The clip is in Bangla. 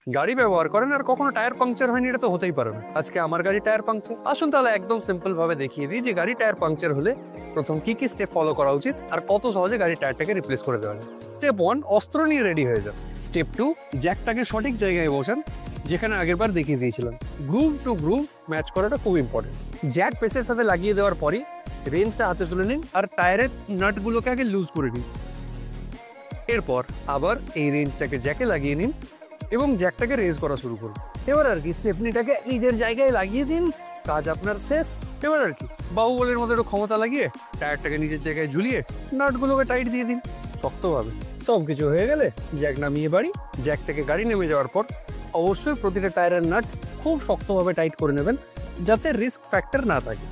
গাড়ি ব্যবহার করেন আর কখনো টায়ার পাংচার হয়নি, এটা তো হতেই পারে না। আজকে আমার গাড়ি টায়ার পাংচার। আসুন তাহলে একদম সিম্পল ভাবে দেখিয়ে দিই যে গাড়ি টায়ার পাংচার হলে প্রথম কি কি স্টেপ ফলো করা উচিত আর কত সহজে গাড়ির টায়ারটাকে রিপ্লেস করে দেওয়া যায়। স্টেপ 1, অস্ত্র নিয়ে রেডি হয়ে যান। স্টেপ 2, জ্যাকটাকে সঠিক জায়গায় বসান, যেখানে আগের বার দেখিয়ে দিয়েছিলাম। গ্রুভ টু গ্রুভ ম্যাচ করাটা খুব ইম্পর্টেন্ট। জ্যাক পেসের সাথে লাগিয়ে দেওয়ার পরই রেঞ্জটা হাতে তুলে নিন আর টায়ারের নাটগুলোকে আগে লুজ করে নিন। এরপর আবার এই রেঞ্জটাকে জ্যাকে লাগিয়ে নিন এবং জ্যাকটাকে রেজ করা শুরু করুন। এবার আর কি স্টেপনিটাকে নিজের জায়গায় লাগিয়ে দিন, কাজ আপনার শেষ। এবার আর কি বাহুবলের মতো একটু ক্ষমতা লাগিয়ে টায়ারটাকে নিজের জায়গায় ঝুলিয়ে নাটগুলোকে টাইট দিয়ে দিন শক্তভাবে। সব কিছু হয়ে গেলে জ্যাক নামিয়ে বাড়ি। জ্যাক থেকে গাড়ি নেমে যাওয়ার পর অবশ্যই প্রতিটা টায়ারের নাট খুব শক্তভাবে টাইট করে নেবেন, যাতে রিস্ক ফ্যাক্টর না থাকে।